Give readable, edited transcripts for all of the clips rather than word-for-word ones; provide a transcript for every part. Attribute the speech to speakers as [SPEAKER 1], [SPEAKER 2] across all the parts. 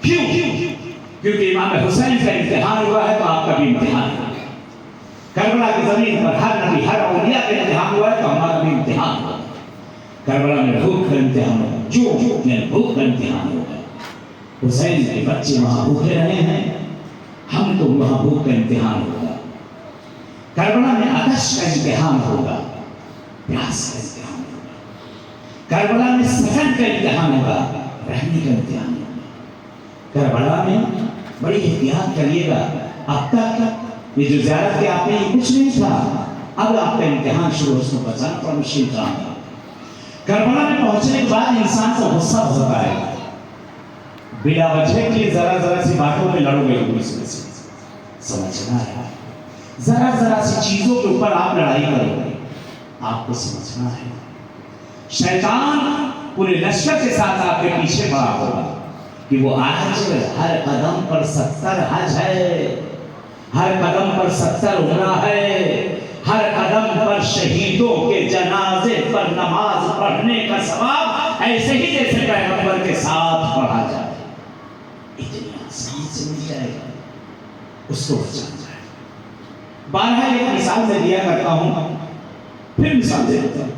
[SPEAKER 1] کیوں؟ کیونکہ امام حسین کا امتحان ہوا ہے تو آپ کا بھی امتحان ہوا. کربلا کی زمین پر ہر نبی ہر اولیاء کا امتحان ہوا ہے تو ہمارا بھی امتحان ہوا. کربلا میں بھوک کا امتحان ہوا, جو میں بھوک کا امتحان ہوا. حسین کے بچے وہاں بھوکے رہے ہیں, ہم تو وہاں بھوک کا امتحان ہوگا. کربلا میں آتش کا امتحان ہوگا, پیاس کا امتحان ہوگا. کربلا میں سکن کا امتحان ہوگا, رہنے کا امتحان ہوگا. کربلا میں بڑی احتیاط کریے گا. اب تک یہ جو زیارت کے آپ نے یہ کچھ نہیں تھا, اب آپ کا امتحان شروع ہو, اس کو بچانا بڑا مشکل کام ہے. کربلا میں پہنچنے کے بعد انسان کو غصہ ہوتا ہے, بلا وجہ کے لیے ذرا ذرا سی باتوں پہ لڑو گے ایک دوسرے سے. سمجھنا ہے, ذرا ذرا سی چیزوں کے اوپر آپ لڑائی کرو گے, آپ کو سمجھنا ہے. شیطان پورے لشکر کے ساتھ آپ کے پیچھے پڑا ہوگا کہ وہ آج ہر قدم پر 70 حج ہے, ہر قدم پر 70 عمرہ ہے, ہر قدم پر شہیدوں کے جنازے پر نماز پڑھنے کا ثواب ایسے ہی جیسے پیغمبر کے ساتھ پڑھا جائے. اتنی آسان سے مل جائے گا, اس کو بچانا جائے. بارہا ایک مثال میں دیا کرتا ہوں, پھر مثال دے دیتا ہوں.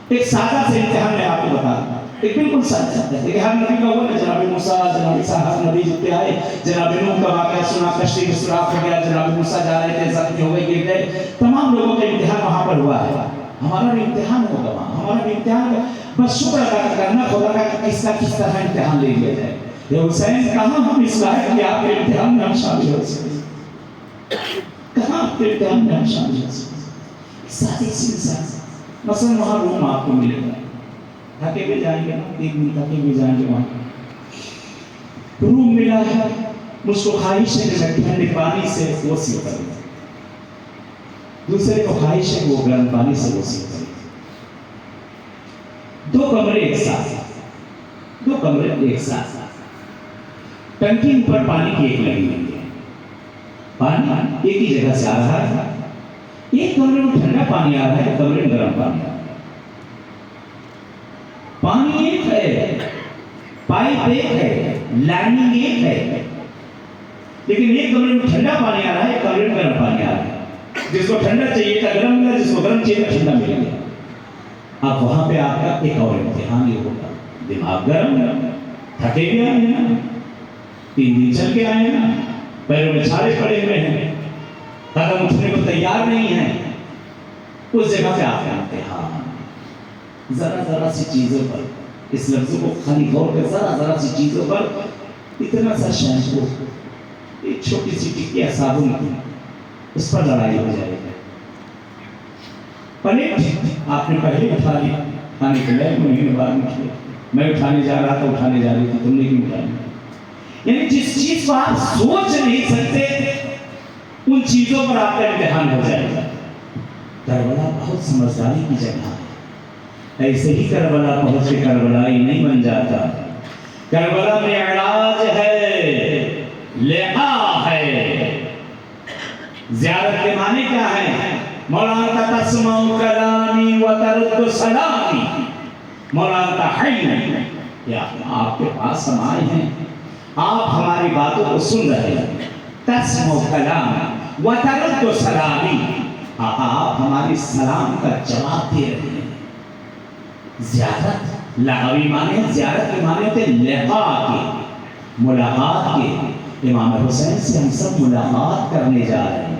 [SPEAKER 1] ایک سادہ سے امتحان میں آپ کو بتا دوں, ایک بالکل سادہ ہے کہ ہر نبی کا ہوا نا, جناب موسیٰ, جناب عیسیٰ, ہر نبی جتنے آئے, جناب نوح کا واقعہ سنا, کشتی میں سوراخ ہو گیا, جناب موسیٰ جا رہے تھے, زخمی ہو گئے, گر گئے. تمام لوگوں کا امتحان وہاں پر ہوا ہے. ہمارا بھی امتحان ہوگا وہاں, ہمارا بھی امتحان ہوگا. بس شکر ادا کرنا خدا کا کہ کس طرح امتحان لے لیا جائے. یہ حسین کہاں ہم اس لائق کہ آپ کے امتحان میں ہم شامل ہو سکیں, کہاں آپ کے امتحان میں ہم شامل ہو سکیں. ساتھ سی مثال, مثلا وہاں روم آپ کو ملے گا, تھکے بھی جائیں گے نا, ایک دن تھکے بھی جائیں گے, وہاں روم ملا ہے, مجھ کو خواہش ہے کہ میں ٹھنڈے پانی سے غسل کروں, دوسرے کو خواہش ہے کہ وہ گرم پانی سے غسل کریں. 2 کمرے ایک ساتھ, 2 کمرے ایک ساتھ, ٹنکی پر پانی کی ایک لگی ہوئی ہے, پانی ایک ہی جگہ سے آ رہا ہے. ایک کمرے میں ٹھنڈا پانی آ رہا ہے, ایک کمرے میں گرم پانی آ رہا ہے. پانی ایک ہے, پائپ ایک ہے, لائننگ ایک ہے, لیکن ایک کمرے میں ٹھنڈا پانی آ رہا ہے, ایک کمرے میں گرم پانی آ رہا ہے. جس کو ٹھنڈا چاہیے تھا گرم ملا, جس کو گرم چاہیے تھا ٹھنڈا مل گیا. اب وہاں پہ آپ کا ایک اور امتحان یہ ہوگا, دماغ گرم, تھکے بھی آئے ہیں نا, 3 دن چل کے آئے ہیں نا, پیروں میں چھالے پڑے ہوئے ہیں, قدم اٹھنے کو تیار نہیں ہے. اس جگہ پہ آپ کا امتحان ذرا ذرا سی چیزوں پر, اس لفظ کو خالی غور کر, ذرا ذرا سی چیزوں پر اتنا سا شیمپو, ایک چھوٹی سی ٹکیا صابن کی, اس پر لڑائی ہو جائے گی. پلیٹ آپ نے پہلے اٹھا لی, کھانے کے لیے مہینے بعد میں میں اٹھانے جا رہا تھا, اٹھانے جا رہی تھی, تم نے کیوں اٹھائی؟ یعنی جس چیز کو آپ سوچ نہیں سکتے ان چیزوں پر آپ کا امتحان ہو جائے گا. کربلا بہت سمجھداری کی جگہ ہے. ایسے ہی کربلا پہنچ کے کربلائی نہیں بن جاتا. کربلا میں علاج ہے, لقاء ہے. زیارت کے معنی کیا ہے؟ مولانا تسمع کلامی و ترد سلامی, مولانا حی, یا آپ کے پاس ہم آئے ہیں, آپ ہماری باتوں کو سن رہے ہیں. تسمع کلام و ترد سلامی, آپ ہماری سلام کا جواب دے رہے ہیں. زیارت لغوی معنی ہے, زیارت کے معنی ہوتے لقاء کے, ملاقات کے. امام حسین سے ہم سب ملاقات کرنے جا رہے ہیں.